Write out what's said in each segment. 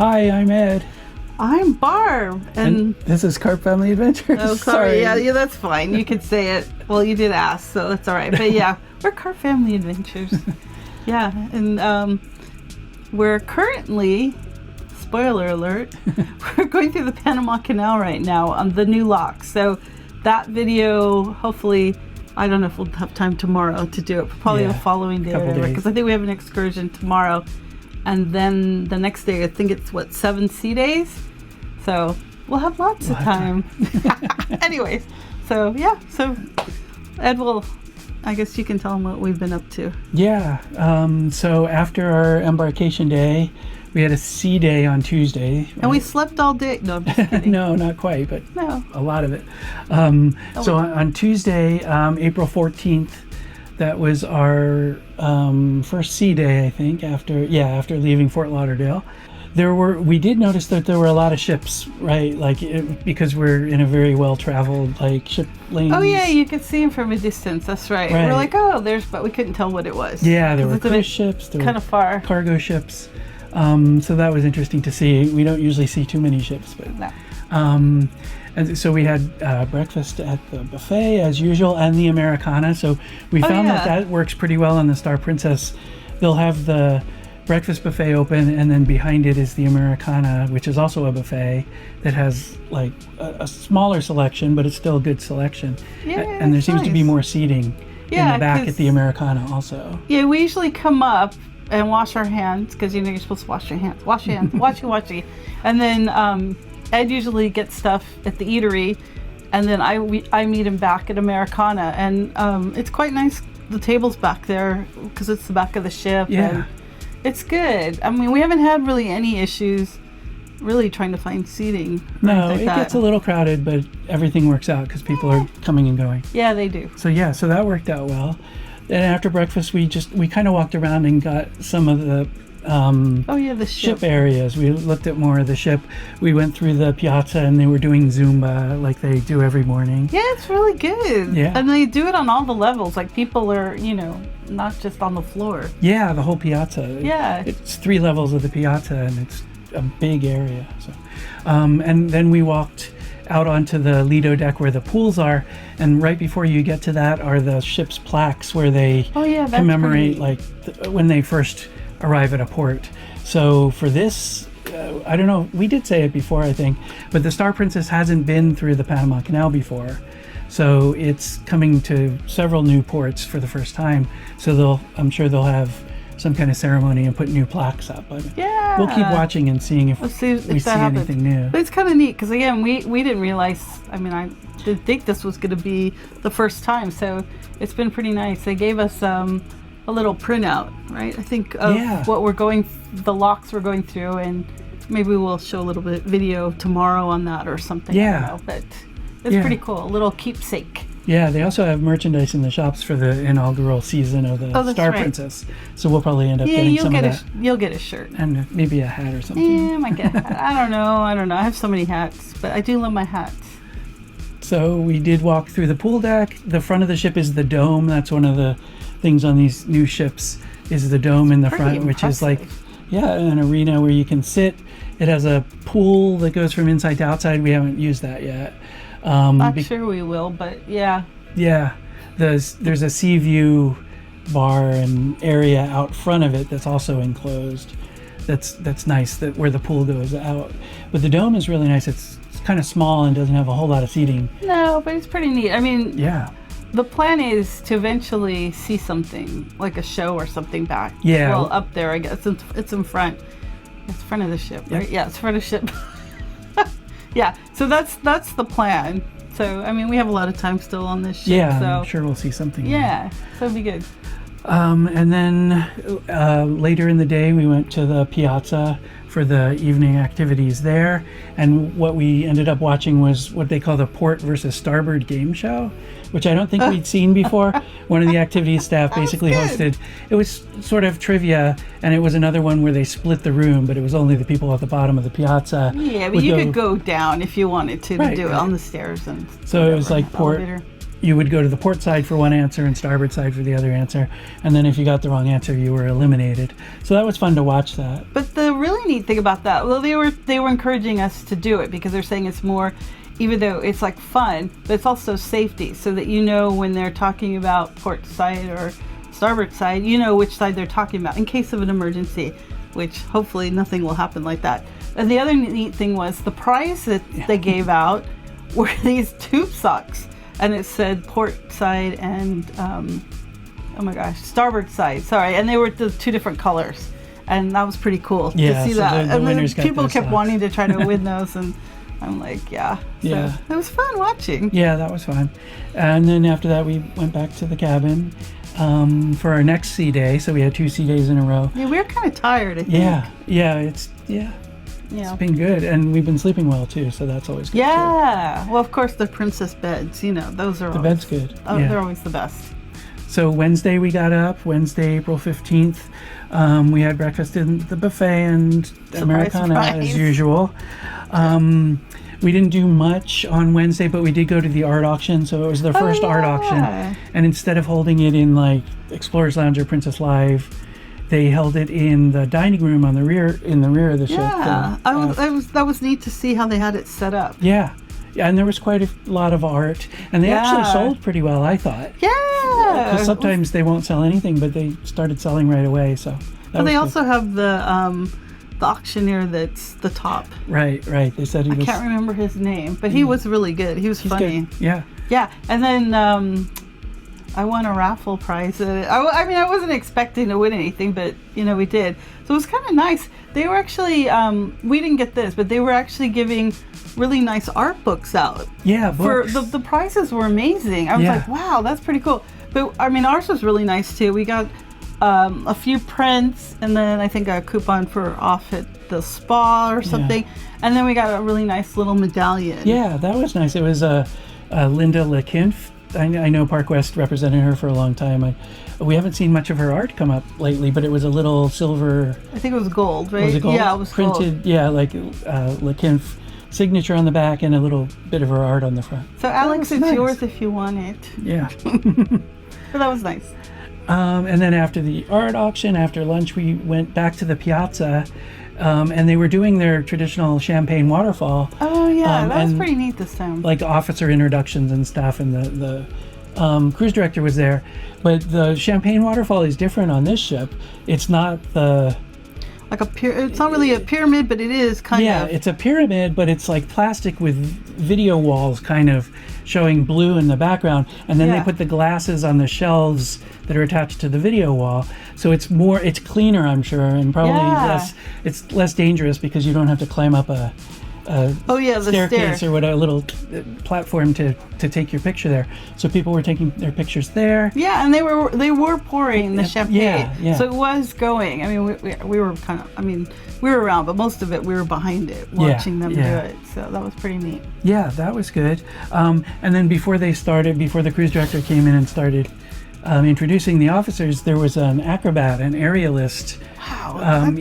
Hi, I'm Ed. I'm Barb. And this is Carp Family Adventures. Oh, sorry. Yeah, that's fine. You could say it. Well, you did ask, so that's all right. But yeah, we're Carp Family Adventures. Yeah, and we're currently, spoiler alert, we're going through the Panama Canal right now on the new lock. So that video, hopefully, I don't know if we'll have time tomorrow to do it, but probably the following day, because I think we have an excursion tomorrow. And then the next day, I think it's 7 sea days. So we'll have lots of time. Anyways, so yeah, so Ed I guess you can tell them what we've been up to. Yeah, so after our embarkation day, we had a sea day on Tuesday. Right? And we slept all day. No, I'm just kidding. No, not quite, but a lot of it. So on Tuesday, April 14th, that was our first sea day, I think, after leaving Fort Lauderdale. We did notice that there were a lot of ships, right? Because we're in a very well-traveled, ship lanes. Oh yeah, you could see them from a distance. That's right. We're like, but we couldn't tell what it was. Yeah, there were cruise ships. There kind of far. Cargo ships. So that was interesting to see. We don't usually see too many ships, but no. And so we had breakfast at the buffet as usual, and the Americana. So we found that works pretty well on the Star Princess. They'll have the breakfast buffet open, and then behind it is the Americana, which is also a buffet that has a smaller selection, but it's still a good selection. Yeah, and there seems to be more seating in the back at the Americana also. Yeah, we usually come up and wash our hands, because you're supposed to wash your hands. Wash your hands. Washy. And then Ed usually gets stuff at the eatery, and then I meet him back at Americana, and it's quite nice. The table's back there because it's the back of the ship. Yeah. And it's good. I mean, we haven't had really any issues really trying to find seating. No, it gets a little crowded, but everything works out because people are coming and going. Yeah, they do. So that worked out well. Then after breakfast, we kind of walked around and got some of the the ship areas. We looked at more of the ship. We went through the piazza, and they were doing Zumba like they do every morning. Yeah, it's really good. Yeah. And they do it on all the levels. People are, not just on the floor. Yeah, the whole piazza. Yeah. It's 3 levels of the piazza, and it's a big area. So, and then we walked out onto the Lido deck where the pools are, and right before you get to that are the ship's plaques where they commemorate when they first arrive at a port. So for this, I don't know, we did say it before, I think, but the Star Princess hasn't been through the Panama Canal before. So it's coming to several new ports for the first time. So I'm sure they'll have some kind of ceremony and put new plaques up. But we'll keep watching and seeing if we see anything new. But it's kind of neat because, again, we didn't realize, I didn't think this was going to be the first time. So it's been pretty nice. They gave us a little printout, right? I think of what the locks we're going through, and maybe we'll show a little bit video tomorrow on that or something. Yeah. I don't know, but it's pretty cool. A little keepsake. Yeah, they also have merchandise in the shops for the inaugural season of the Star Princess. So we'll probably end up getting some of that. You'll get a shirt. And maybe a hat or something. Yeah, I might get a hat. I don't know. I have so many hats, but I do love my hats. So we did walk through the pool deck. The front of the ship is the dome. That's one of the things on these new ships is the dome in the front, which is an arena where you can sit. It has a pool that goes from inside to outside. We haven't used that yet. Not sure we will, but yeah. Yeah, there's a sea view bar and area out front of it that's also enclosed. That's nice. Where the pool goes out, but the dome is really nice. It's kind of small and doesn't have a whole lot of seating. No, but it's pretty neat. The plan is to eventually see something like a show or something back. Yeah. Well, up there, I guess it's in front. It's front of the ship, right? Yeah, it's front of the ship. Yeah, so that's the plan. So, we have a lot of time still on this ship. Yeah, so I'm sure we'll see something. Yeah, so it'll be good. And then later in the day, we went to the piazza for the evening activities there. And what we ended up watching was what they call the port versus starboard game show, which I don't think we'd seen before. One of the activities staff basically hosted. It was sort of trivia, and it was another one where they split the room, but it was only the people at the bottom of the piazza. Yeah, but you could go down if you wanted to do it on the stairs. And so it was like port. You would go to the port side for one answer and starboard side for the other answer. And then if you got the wrong answer, you were eliminated. So that was fun to watch that. But the really neat thing about that, well, they were encouraging us to do it because they're saying it's more, even though it's like fun, but it's also safety, so that you know when they're talking about port side or starboard side, you know which side they're talking about in case of an emergency, which hopefully nothing will happen like that. And the other neat thing was the prize that they gave out were these tube socks, and it said port side and starboard side. Sorry, and they were the two different colors, and that was pretty cool to see so that. the And then winners got people those kept socks. wanting to try to win those, and I'm like, So it was fun watching. Yeah, that was fun. And then after that, we went back to the cabin for our next sea day. So we had 2 sea days in a row. Yeah, we were kind of tired, I think. It's been good, and we've been sleeping well too. So that's always good. Yeah. Well, of course, the princess beds. Those are The bed's good. They're always the best. So Wednesday we got up, Wednesday, April 15th. We had breakfast in the buffet and Americana as usual. We didn't do much on Wednesday, but we did go to the art auction. So it was their first art auction. And instead of holding it in like Explorer's Lounge or Princess Live, they held it in the dining room in the rear of the ship. Yeah, that was neat to see how they had it set up. Yeah, and there was quite a lot of art, and they actually sold pretty well, I thought. Yeah, because sometimes they won't sell anything, but they started selling right away. So they also have the auctioneer that's the top. Right. They said he was. I can't remember his name, but he was really good. He's funny. Good. Yeah. Yeah, and then I won a raffle prize. I wasn't expecting to win anything, but we did. So it was kind of nice. They were actually, we didn't get this, but they were actually giving really nice art books out. Yeah, books. The prizes were amazing. I was like, wow, that's pretty cool. But ours was really nice too. We got a few prints, and then I think a coupon for off at the spa or something. And then we got a really nice little medallion. Yeah, that was nice. It was Linda LeKinf. I know Park West represented her for a long time. We haven't seen much of her art come up lately, but it was a little silver. I think it was gold, right? Was it gold? Yeah, it was printed. Gold. Yeah, like LeKinf signature on the back and a little bit of her art on the front. So Alex, it's yours if you want it. Yeah. But that was nice. And then after the art auction, after lunch, we went back to the piazza. And they were doing their traditional champagne waterfall. Oh yeah, that was pretty neat this time. Like officer introductions and stuff, and the cruise director was there. But the champagne waterfall is different on this ship. It's not it's not really a pyramid, but it is kind of. Yeah, it's a pyramid, but it's like plastic with video walls kind of showing blue in the background, and then they put the glasses on the shelves that are attached to the video wall. So it's cleaner, I'm sure, and probably it's less dangerous because you don't have to climb up a the staircase or a little platform to take your picture there. So people were taking their pictures there. Yeah, and they were pouring the champagne. Yeah. So it was going. I mean, we were kind of. I mean, we were around, but most of it we were behind it, watching them do it. So that was pretty neat. Yeah, that was good. And then before the cruise director came in and started introducing the officers, there was an acrobat, an aerialist. Wow.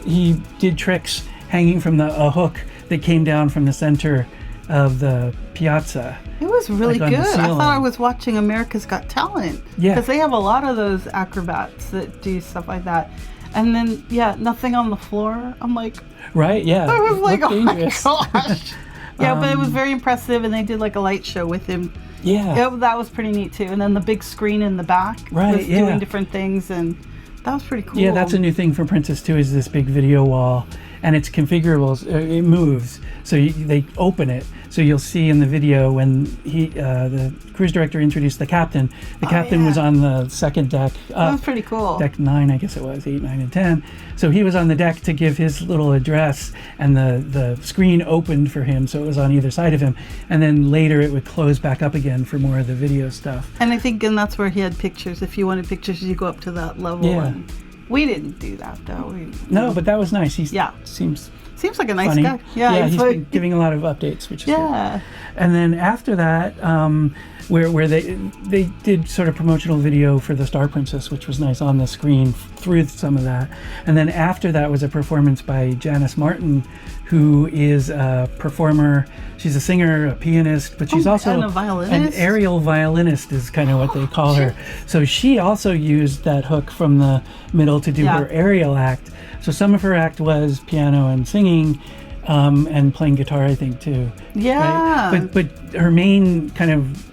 He did tricks hanging from a hook that came down from the center of the piazza. It was really like good. on the I ceiling. thought I was watching America's Got Talent. Yeah. Because they have a lot of those acrobats that do stuff like that. And then, nothing on the floor. I'm like... Right, yeah. I was like, dangerous. my gosh. Yeah, but it was very impressive, and they did like a light show with him. Yeah. That was pretty neat too. And then the big screen in the back was doing different things, and that was pretty cool. Yeah, that's a new thing for Princess 2 is this big video wall, and it's configurable. It moves, so they open it. So you'll see in the video when the cruise director introduced the captain. The captain was on the second deck. That was pretty cool. Deck 9, I guess it was, 8, 9, and 10. So he was on the deck to give his little address, and the screen opened for him, so it was on either side of him. And then later it would close back up again for more of the video stuff. And I think that's where he had pictures. If you wanted pictures, you go up to that level. Yeah. And we didn't do that, though. No, but that was nice. He Seems like a nice guy. Yeah, he's been giving a lot of updates, which is good. And then after that, where they did sort of promotional video for the Star Princess, which was nice on the screen through some of that. And then after that was a performance by Janice Martin, who is a performer. She's a singer, a pianist, but she's also and a violinist? an aerial violinist is kind of what they call her. So she also used that hook from the middle to do her aerial act. So some of her act was piano and singing, and playing guitar, I think, too. Yeah. Right? But her main kind of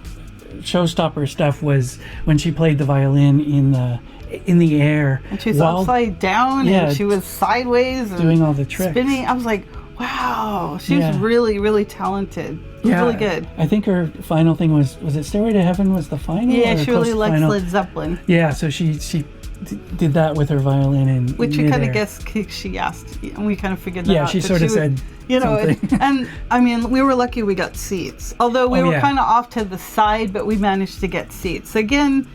showstopper stuff was when she played the violin in the air. And she was upside down, and she was sideways. And doing all the tricks. Spinning. I was like, wow, she was really, really talented. It was really good. I think her final thing was it Stairway to Heaven was the final? Yeah, she really likes Led Zeppelin. Yeah, so she did that with her violin in which we kind of guessed she asked, and we kind of figured that out. Yeah, she sort of said something. And I mean, we were lucky we got seats. Although we were kind of off to the side, but we managed to get seats. Again,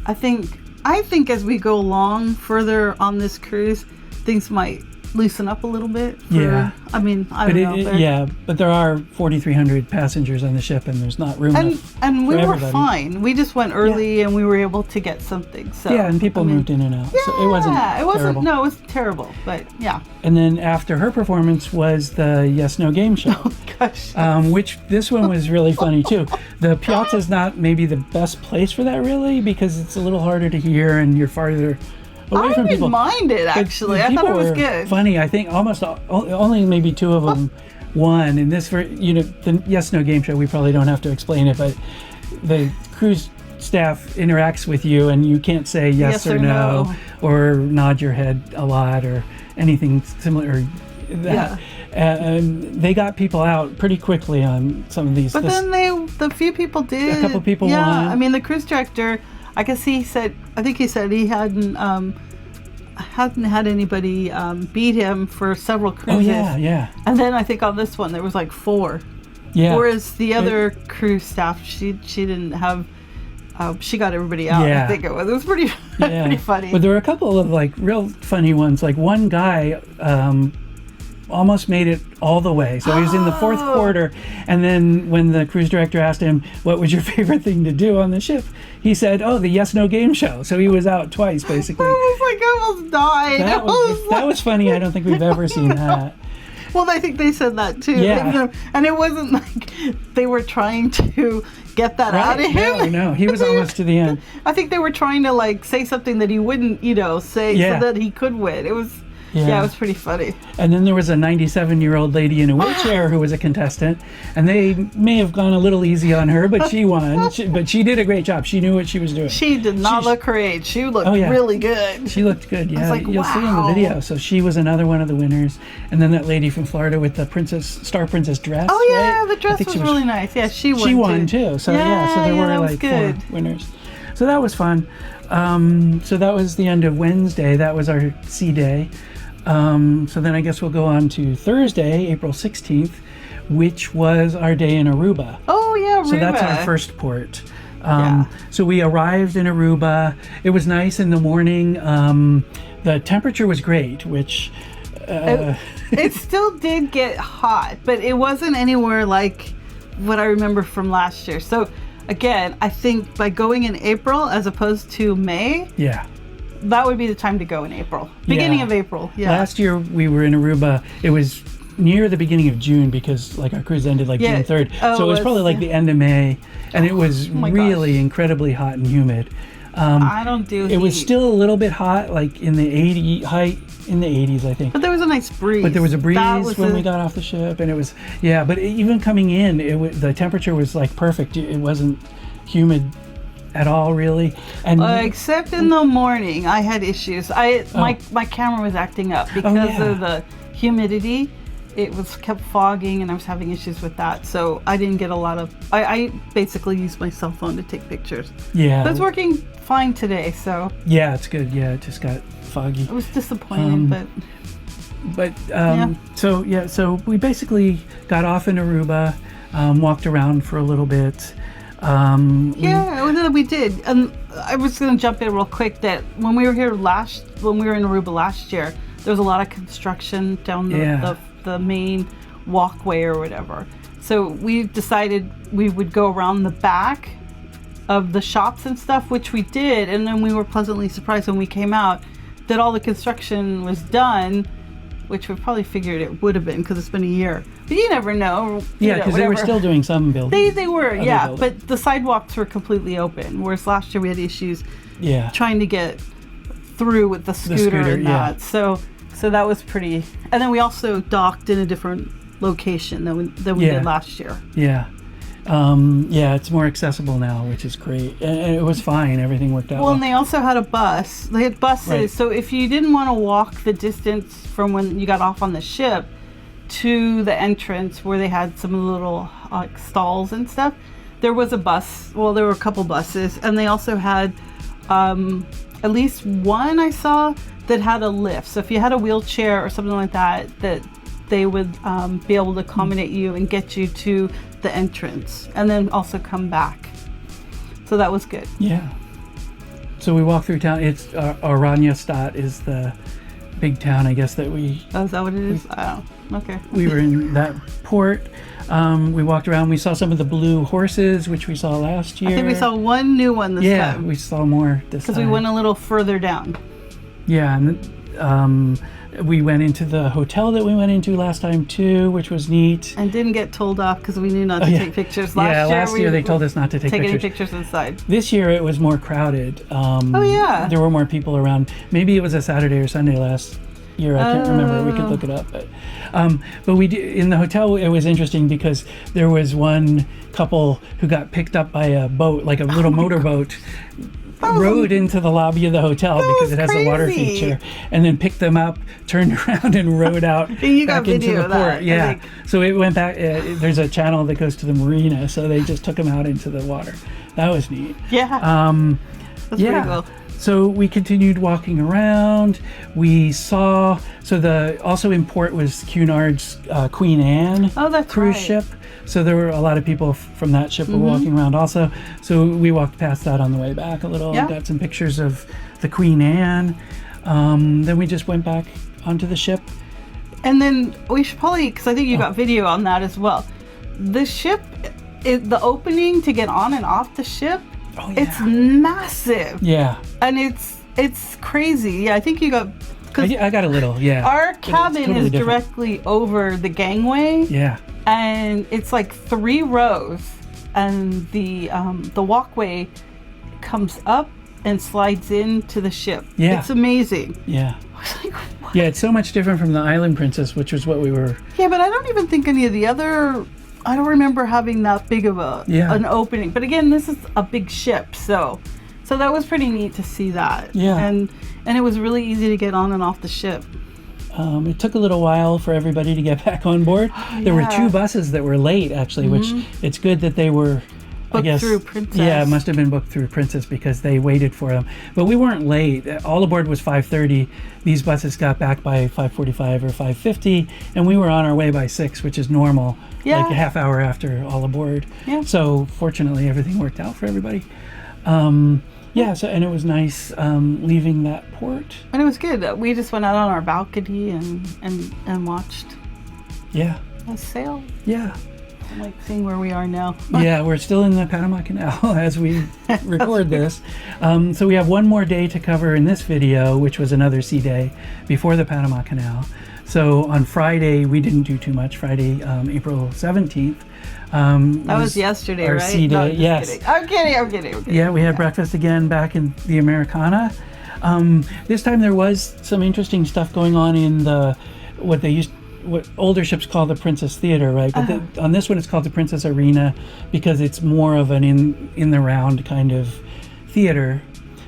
I think as we go along further on this cruise, things might loosen up a little bit. I mean, I don't know. But there are 4,300 passengers on the ship, and there's not room and we were everybody. Fine. We just went early, and we were able to get something. So and people moved in and out. So it wasn't terrible. No, it wasn't terrible, but yeah. And then after her performance was the Yes No Game show. Oh gosh. Which this one was really funny too. The Piazza's not maybe the best place for that really, because it's a little harder to hear and you're farther away from people. I didn't mind it, actually. I thought it was good. Funny. I think almost only maybe two of them won. And this, the Yes No Game show, we probably don't have to explain it, but the cruise staff interacts with you and you can't say yes or no or nod your head a lot or anything similar to that. And they got people out pretty quickly on some of these. But then the few people did. A couple people won. I mean, the cruise director, I guess he said he hadn't had anybody beat him for several cruises. Oh yeah. And then I think on this one there was like 4. Yeah. Whereas the other cruise staff, she didn't have. She got everybody out. I think it was pretty pretty funny. But there were a couple of like real funny ones. Like one guy almost made it all the way. So he was in the 4th quarter, and then when the cruise director asked him, what was your favorite thing to do on the ship? He said, the Yes No Game show. So he was out twice, basically. I almost died. That was funny. I don't think we've ever seen that. Well, I think they said that too. Yeah. And it wasn't like they were trying to get that out of him. No, he was almost to the end. I think they were trying to like say something that he wouldn't, say so that he could win. It was it was pretty funny. And then there was a 97-year-old lady in a wheelchair who was a contestant, and they may have gone a little easy on her, but she won. But she did a great job. She knew what she was doing. She did not look her age. She looked really good. She looked good, yeah. Like, you'll see in the video. So she was another one of the winners. And then that lady from Florida with the Star Princess dress. Oh yeah, right? the dress was really nice. Yeah, she won. She won too. So so there were like 4 winners. So that was fun. So that was the end of Wednesday. That was our sea day. So then I guess we'll go on to Thursday, April 16th, which was our day in Aruba. Oh yeah, Aruba. So that's our first port. So we arrived in Aruba. It was nice in the morning. The temperature was great, which it still did get hot, but it wasn't anywhere like what I remember from last year. So again, I think by going in April as opposed to May, that would be the time to go in April. Beginning of April. Yeah. Last year we were in Aruba. It was near the beginning of June because like our cruise ended like June 3rd. So it was probably like the end of May, and it was really incredibly hot and humid. I don't do heat. It was still a little bit hot, like in the 80s, I think. But there was a nice breeze. But there was a breeze when we got off the ship, and it was but even coming in, the temperature was like perfect. It wasn't humid at all, really. And except in the morning, I had issues. My camera was acting up because of the humidity. It kept fogging, and I was having issues with that. So I didn't get a lot of. I basically used my cell phone to take pictures. Yeah, but it's working fine today. So yeah, it's good. Yeah, it just got foggy. It was disappointing, So we basically got off in Aruba, walked around for a little bit. We did. And I was going to jump in real quick that when we were in Aruba last year, there was a lot of construction down the main walkway or whatever. So we decided we would go around the back of the shops and stuff, which we did, and then we were pleasantly surprised when we came out that all the construction was done, which we probably figured it would have been because it's been a year. But you never know. Yeah, because they were still doing some building. They were, yeah. Building. But the sidewalks were completely open, whereas last year we had issues trying to get through with the scooter and that. So that was pretty. And then we also docked in a different location than we did last year. Yeah. It's more accessible now, which is great. And it was fine. Everything worked out well. And they also had a bus. They had buses. Right. So if you didn't want to walk the distance from when you got off on the ship to the entrance where they had some little stalls and stuff, there was a bus. Well, there were a couple buses. And they also had at least one I saw that had a lift. So if you had a wheelchair or something like that they would be able to accommodate you and get you to the entrance and then also come back. So that was good. Yeah. So we walked through town. It's Oranjestad is the big town, I guess, that we... Oh, is that what it is? Oh, okay. We were in that port. We walked around. We saw some of the blue horses, which we saw last year. I think we saw one new one this time. Yeah, we saw more this time. Because we went a little further down. Yeah, and we went into the hotel that we went into last time too, which was neat. And didn't get told off because we knew not to take pictures. Last year they told us not to take any pictures inside. This year it was more crowded. There were more people around. Maybe it was a Saturday or Sunday last year. I can't remember. We could look it up. But we did, in the hotel, it was interesting because there was one couple who got picked up by a boat, like a little motorboat. Rode into the lobby of the hotel because it has a water feature, and then picked them up, turned around, and rowed out back into the port. Yeah, so it went back. There's a channel that goes to the marina, so they just took them out into the water. That was neat. Yeah. That's pretty cool. So we continued walking around. We saw also in port was Cunard's Queen Anne cruise ship. So there were a lot of people from that ship were walking around also. So we walked past that on the way back a little. Yeah. Got some pictures of the Queen Anne. Then we just went back onto the ship. And then we should probably, because I think you got video on that as well. The ship, the opening to get on and off the ship, it's massive. Yeah. And it's crazy. Yeah, I think you got... I got a little, yeah. Our cabin totally is directly over the gangway. Yeah. And it's like 3 rows, and the walkway comes up and slides into the ship. Yeah. It's amazing. Yeah. I was like, what? Yeah, it's so much different from the Island Princess, which was what we were... Yeah, but I don't even think any of the other... I don't remember having that big of an opening. But again, this is a big ship, so that was pretty neat to see that. Yeah. And it was really easy to get on and off the ship. It took a little while for everybody to get back on board. There were 2 buses that were late, actually, which it's good that they were booked through Princess. Yeah, it must have been booked through Princess because they waited for them. But we weren't late. All aboard was 5:30. These buses got back by 5:45 or 5:50, and we were on our way by 6, which is normal, like a half hour after all aboard. Yeah. So fortunately, everything worked out for everybody. And it was nice leaving that port. And it was good. We just went out on our balcony and watched a sail. Yeah. I'm like seeing where we are now. Yeah, we're still in the Panama Canal as we record this. So we have one more day to cover in this video, which was another sea day before the Panama Canal. So on Friday, we didn't do too much. Friday, April 17th. That was yesterday, our right? Sea day. No, yes. I'm kidding. Yeah, we had breakfast again back in the Americana. This time there was some interesting stuff going on in what older ships call the Princess Theater, right? But on this one, it's called the Princess Arena because it's more of an in the round kind of theater.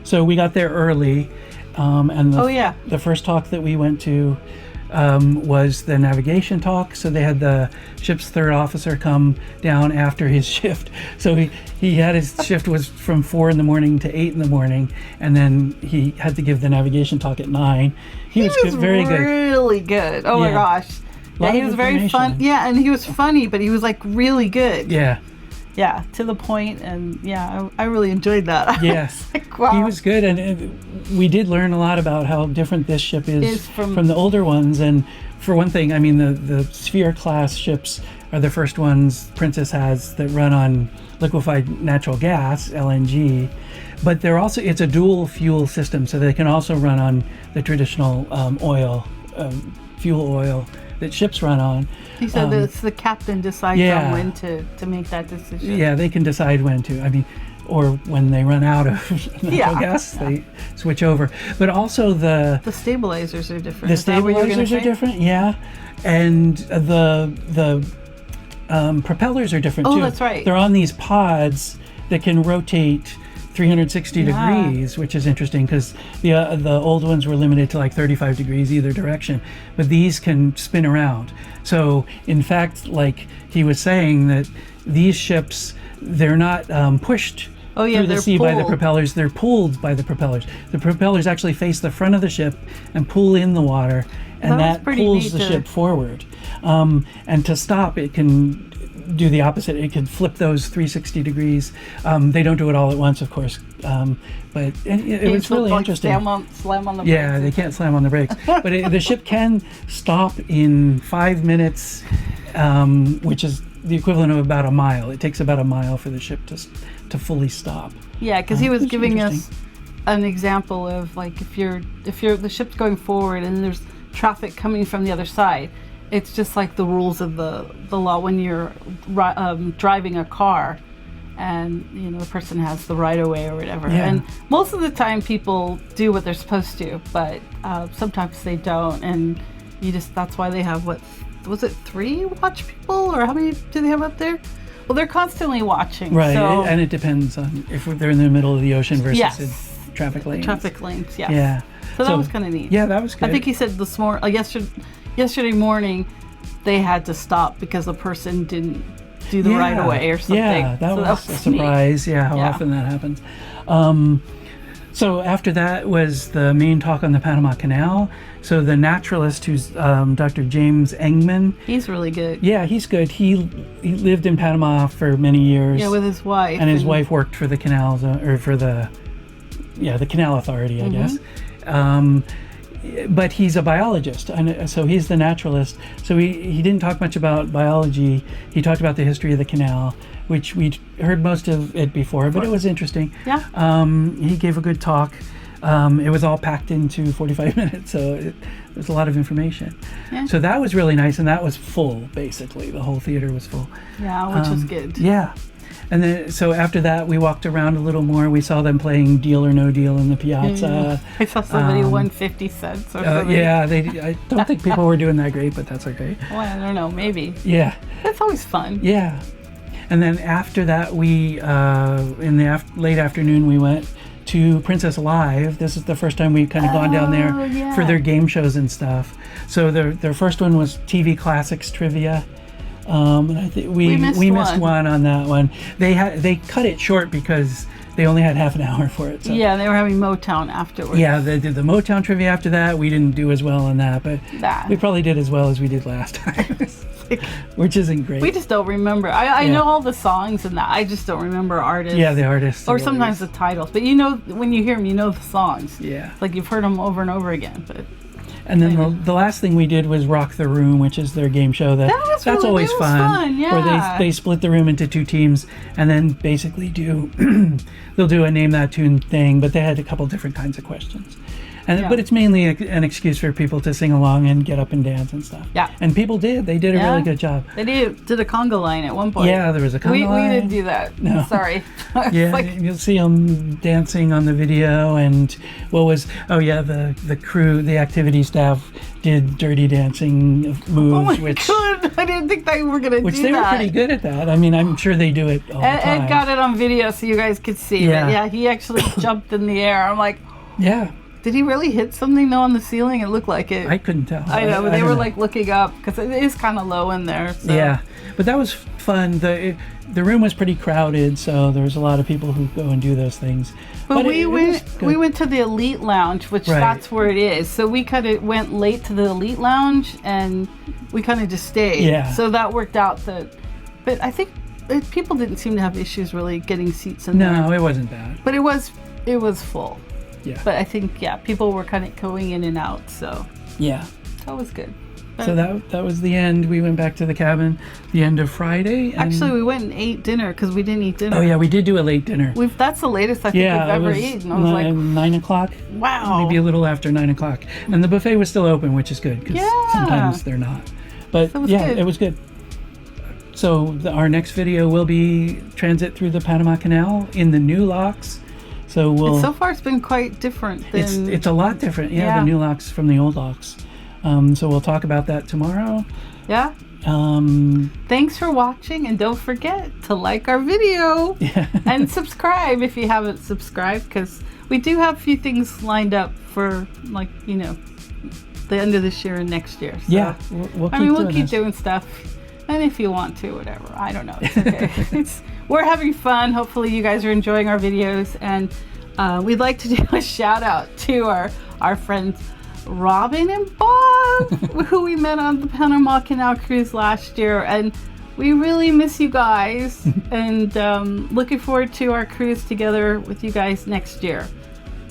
So we got there early, and the first talk that we went to was the navigation talk. So they had the ship's 3rd officer come down after his shift. So he had his shift was from 4 in the morning to 8 in the morning, and then he had to give the navigation talk at 9. He was good, very good. Really good. Oh my gosh. Yeah, he was very fun. Yeah, and he was funny, but he was like really good. Yeah. yeah, to the point, and yeah, I really enjoyed that. Yes, Like, wow. he was good, and we did learn a lot about how different this ship is from the older ones. And for one thing, I mean, the Sphere class ships are the first ones Princess has that run on liquefied natural gas, LNG, but they're also, it's a dual fuel system, so they can also run on the traditional fuel oil that ships run on. He said that it's the captain decides on when to make that decision. Yeah, they can decide when to. I mean, or when they run out of natural gas, they switch over. But also the stabilizers are different. The stabilizers are different, yeah, and the propellers are different too. Oh, that's right. They're on these pods that can rotate 360 degrees, which is interesting because the old ones were limited to like 35 degrees either direction, but these can spin around. So in fact, like he was saying, that these ships, they're not pushed through the sea by the propellers, they're pulled by the propellers. The propellers actually face the front of the ship and pull in the water, and that pulls the ship forward. And to stop, it can do the opposite. It can flip those 360 degrees. They don't do it all at once, of course, but it was really interesting. Slam on the brakes. Yeah, they can't slam on the brakes. But the ship can stop in 5 minutes, which is the equivalent of about a mile. It takes about a mile for the ship to fully stop. Yeah, because he was giving us an example of, like, if the ship's going forward and there's traffic coming from the other side, it's just like the rules of the law when you're driving a car, and the person has the right of way or whatever. Yeah. And most of the time people do what they're supposed to, but sometimes they don't, and that's why they have, what was it, 3 watch people, or how many do they have up there? Well, they're constantly watching, right? So, and it depends on if they're in the middle of the ocean versus in traffic lanes. Traffic lanes, yes. Yeah. So that was kind of neat. Yeah, that was good. I think he said this morning, yesterday morning, they had to stop because the person didn't do the right of way or something. Yeah, that was a surprise. Neat. Yeah, how often that happens. So after that was the main talk on the Panama Canal. So the naturalist, who's Dr. James Engman. He's really good. Yeah, he's good. He lived in Panama for many years. Yeah, with his wife. And his wife worked for the canals, or for the Canal Authority, I guess. But he's a biologist, and so he's the naturalist. So he didn't talk much about biology. He talked about the history of the canal, which we'd heard most of it before, but it was interesting. Yeah. He gave a good talk. It was all packed into 45 minutes, so there's a lot of information. Yeah. So that was really nice, and that was full, basically. The whole theater was full. Yeah, which was good. Yeah. And then, so after that, we walked around a little more. We saw them playing Deal or No Deal in the piazza. I saw somebody won 50 cents or something. Yeah, I don't think people were doing that great, but that's okay. Well, I don't know, maybe. Yeah. That's always fun. Yeah. And then after that, we, in the late afternoon, we went to Princess Live. This is the first time we've kind of gone down there for their game shows and stuff. So their first one was TV Classics Trivia. And I think we missed one on that one. They cut it short because they only had half an hour for it. So. Yeah, they were having Motown afterwards. Yeah, they did the Motown trivia after that. We didn't do as well on that, but we probably did as well as we did last time, which isn't great. We just don't remember. I know all the songs and that. I just don't remember artists. Yeah, the artists. Or sometimes the titles. But when you hear them, you know the songs. Yeah. It's like you've heard them over and over again. But. And then the last thing we did was Rock the Room, which is their game show. That's always fun. Yeah. Where they split the room into 2 teams and then basically they'll do a name that tune thing, but they had a couple different kinds of questions. But it's mainly an excuse for people to sing along and get up and dance and stuff. Yeah. And people did. They did a really good job. They did a conga line at one point. Yeah, there was a conga line. We didn't do that. No. Sorry. Yeah, you'll see them dancing on the video. And the crew, the activity staff did dirty dancing moves. Oh my God. I didn't think they were going to do that. Which they were pretty good at that. I mean, I'm sure they do it all the time. Ed got it on video so you guys could see. Yeah. But yeah, he actually jumped in the air. I'm like... Yeah. Did he really hit something though on the ceiling? It looked like it. I couldn't tell. I know, but they were like looking up because it is kind of low in there. So. Yeah, but that was fun. The room was pretty crowded, so there was a lot of people who go and do those things. But we went to the Elite Lounge, which that's where it is. So we kind of went late to the Elite Lounge, and we kind of just stayed. Yeah. So that worked out. But I think people didn't seem to have issues really getting seats in there. No, it wasn't bad. But it was full. Yeah. But I think, people were kind of going in and out, so Yeah. that was good. So that was the end. We went back to the cabin the end of Friday. And Actually, we went and ate dinner because we didn't eat dinner. oh yeah, we did do a late dinner. That's the latest I think we've it ever was eaten. I was like, 9 o'clock. wow. Maybe a little after 9 o'clock. And the buffet was still open, which is good because Yeah. sometimes they're not. But So it was yeah, good. it was good. So our next video will be transit through the Panama Canal in the new locks. So we'll. So far, it's been quite different than. It's a lot different. Yeah, the new locks from the old locks. So we'll talk about that tomorrow. Yeah. Thanks for watching, and don't forget to like our video and subscribe if you haven't subscribed, because we do have a few things lined up for, like, the end of this year and next year. So, yeah, we'll keep doing stuff, and if you want to, whatever. I don't know. It's okay. We're having fun. Hopefully, you guys are enjoying our videos, and we'd like to do a shout out to our friends Robin and Bob, who we met on the Panama Canal cruise last year, and we really miss you guys, and looking forward to our cruise together with you guys next year.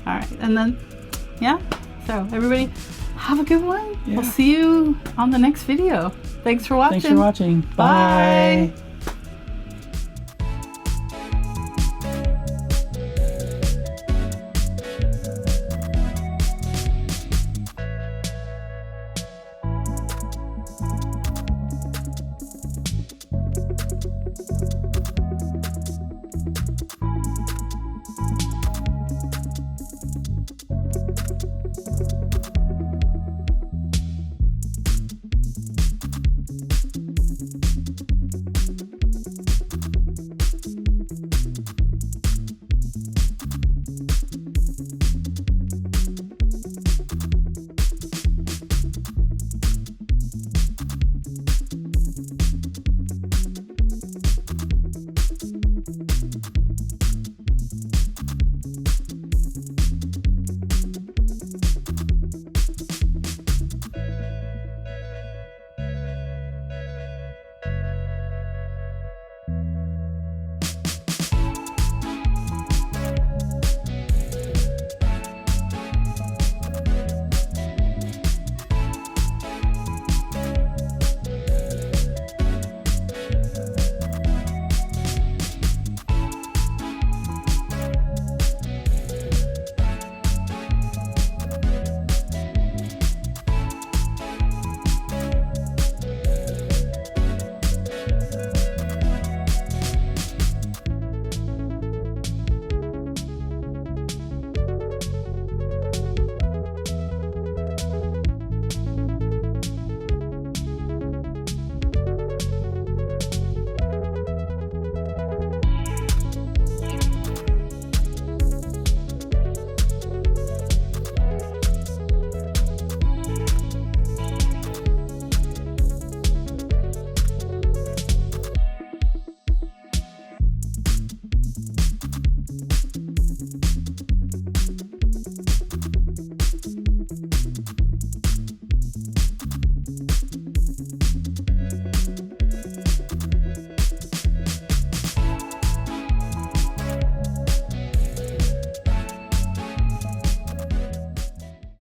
All right, and then so everybody have a good one. We'll see you on the next video. Thanks for watching. Bye.